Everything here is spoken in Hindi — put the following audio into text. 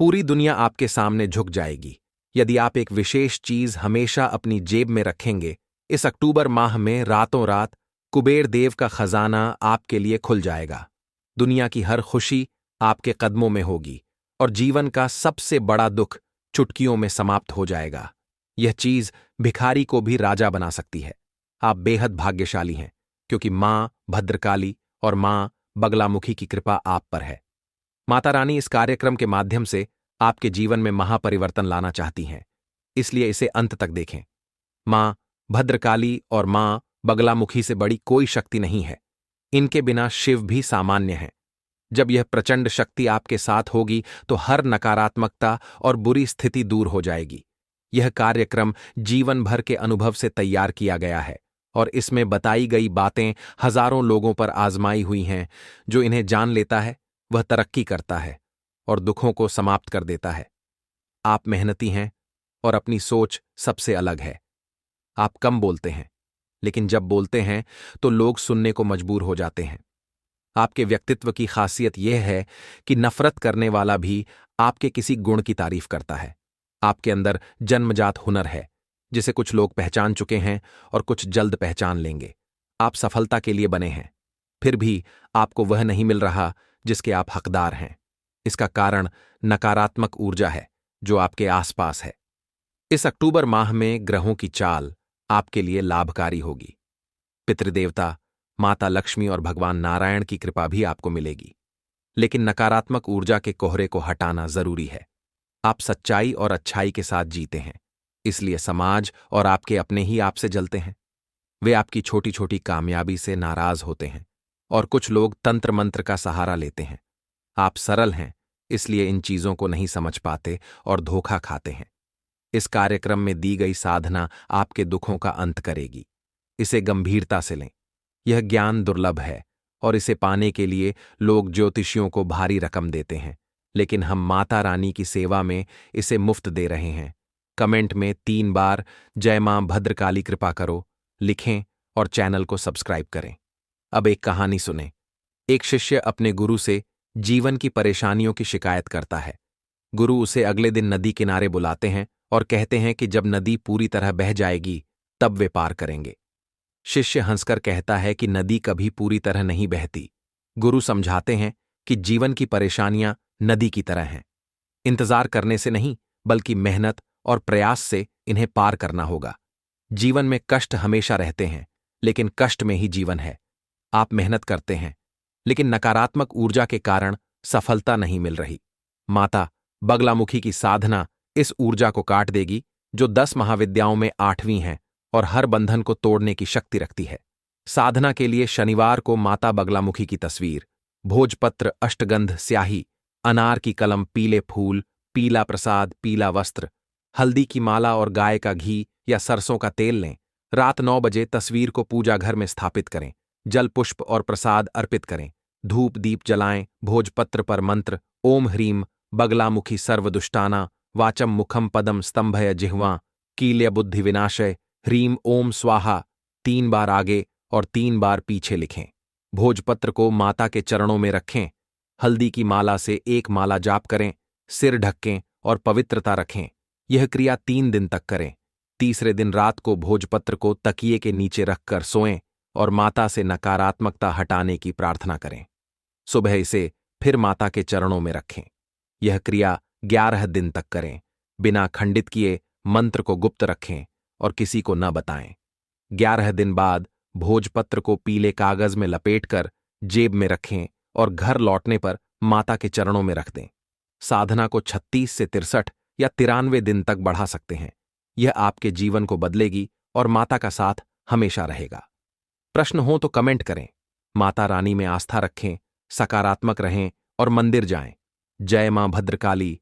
पूरी दुनिया आपके सामने झुक जाएगी यदि आप एक विशेष चीज हमेशा अपनी जेब में रखेंगे। इस अक्टूबर माह में रातों रात कुबेर देव का खजाना आपके लिए खुल जाएगा। दुनिया की हर खुशी आपके कदमों में होगी और जीवन का सबसे बड़ा दुख चुटकियों में समाप्त हो जाएगा। यह चीज भिखारी को भी राजा बना सकती है। आप बेहद भाग्यशाली हैं क्योंकि मां भद्रकाली और मां बगलामुखी की कृपा आप पर है। माता रानी इस कार्यक्रम के माध्यम से आपके जीवन में महापरिवर्तन लाना चाहती हैं, इसलिए इसे अंत तक देखें। मां भद्रकाली और मां बगलामुखी से बड़ी कोई शक्ति नहीं है। इनके बिना शिव भी सामान्य हैं। जब यह प्रचंड शक्ति आपके साथ होगी तो हर नकारात्मकता और बुरी स्थिति दूर हो जाएगी। यह कार्यक्रम जीवन भर के अनुभव से तैयार किया गया है और इसमें बताई गई बातें हजारों लोगों पर आजमाई हुई हैं। जो इन्हें जान लेता है वह तरक्की करता है और दुखों को समाप्त कर देता है। आप मेहनती हैं और अपनी सोच सबसे अलग है। आप कम बोलते हैं, लेकिन जब बोलते हैं तो लोग सुनने को मजबूर हो जाते हैं। आपके व्यक्तित्व की खासियत यह है कि नफरत करने वाला भी आपके किसी गुण की तारीफ करता है। आपके अंदर जन्मजात हुनर है जिसे कुछ लोग पहचान चुके हैं और कुछ जल्द पहचान लेंगे। आप सफलता के लिए बने हैं, फिर भी आपको वह नहीं मिल रहा जिसके आप हकदार हैं। इसका कारण नकारात्मक ऊर्जा है जो आपके आसपास है। इस अक्टूबर माह में ग्रहों की चाल आपके लिए लाभकारी होगी। पितृदेवता, माता लक्ष्मी और भगवान नारायण की कृपा भी आपको मिलेगी, लेकिन नकारात्मक ऊर्जा के कोहरे को हटाना जरूरी है। आप सच्चाई और अच्छाई के साथ जीते हैं, इसलिए समाज और आपके अपने ही आपसे जलते हैं। वे आपकी छोटी छोटी कामयाबी से नाराज होते हैं और कुछ लोग तंत्र मंत्र का सहारा लेते हैं। आप सरल हैं, इसलिए इन चीजों को नहीं समझ पाते और धोखा खाते हैं। इस कार्यक्रम में दी गई साधना आपके दुखों का अंत करेगी। इसे गंभीरता से लें। यह ज्ञान दुर्लभ है और इसे पाने के लिए लोग ज्योतिषियों को भारी रकम देते हैं, लेकिन हम माता रानी की सेवा में इसे मुफ्त दे रहे हैं। कमेंट में 3 बार जय मां भद्रकाली कृपा करो लिखें और चैनल को सब्सक्राइब करें। अब एक कहानी सुनें। एक शिष्य अपने गुरु से जीवन की परेशानियों की शिकायत करता है। गुरु उसे अगले दिन नदी किनारे बुलाते हैं और कहते हैं कि जब नदी पूरी तरह बह जाएगी तब वे पार करेंगे। शिष्य हंसकर कहता है कि नदी कभी पूरी तरह नहीं बहती। गुरु समझाते हैं कि जीवन की परेशानियां नदी की तरह हैं। इंतजार करने से नहीं, बल्कि मेहनत और प्रयास से इन्हें पार करना होगा। जीवन में कष्ट हमेशा रहते हैं, लेकिन कष्ट में ही जीवन है। आप मेहनत करते हैं, लेकिन नकारात्मक ऊर्जा के कारण सफलता नहीं मिल रही। माता बगलामुखी की साधना इस ऊर्जा को काट देगी, जो 10 महाविद्याओं में 8वीं है और हर बंधन को तोड़ने की शक्ति रखती है। साधना के लिए शनिवार को माता बगलामुखी की तस्वीर, भोजपत्र, अष्टगंध, स्याही, अनार की कलम, पीले फूल, पीला प्रसाद, पीला वस्त्र, हल्दी की माला और गाय का घी या सरसों का तेल लें। रात 9 बजे तस्वीर को पूजा घर में स्थापित करें। जल, पुष्प और प्रसाद अर्पित करें। धूप दीप जलाएं। भोजपत्र पर मंत्र ओम ह्रीम बगलामुखी सर्वदुष्टाना वाचम मुखम पदम स्तंभय जिह्वा कील्य बुद्धि विनाशय ह्रीम ओम स्वाहा 3 बार आगे और 3 बार पीछे लिखें। भोजपत्र को माता के चरणों में रखें। हल्दी की माला से 1 माला जाप करें। सिर ढकें और पवित्रता रखें। यह क्रिया 3 दिन तक करें। तीसरे दिन रात को भोजपत्र को तकिए के नीचे रखकर सोएं और माता से नकारात्मकता हटाने की प्रार्थना करें। सुबह इसे फिर माता के चरणों में रखें। यह क्रिया 11 दिन तक करें। बिना खंडित किए मंत्र को गुप्त रखें और किसी को न बताएं। 11 दिन बाद भोजपत्र को पीले कागज में लपेटकर जेब में रखें और घर लौटने पर माता के चरणों में रख दें। साधना को 36 से 63 या 93 दिन तक बढ़ा सकते हैं। यह आपके जीवन को बदलेगी और माता का साथ हमेशा रहेगा। प्रश्न हो तो कमेंट करें। माता रानी में आस्था रखें, सकारात्मक रहें और मंदिर जाएं। जय मां भद्रकाली,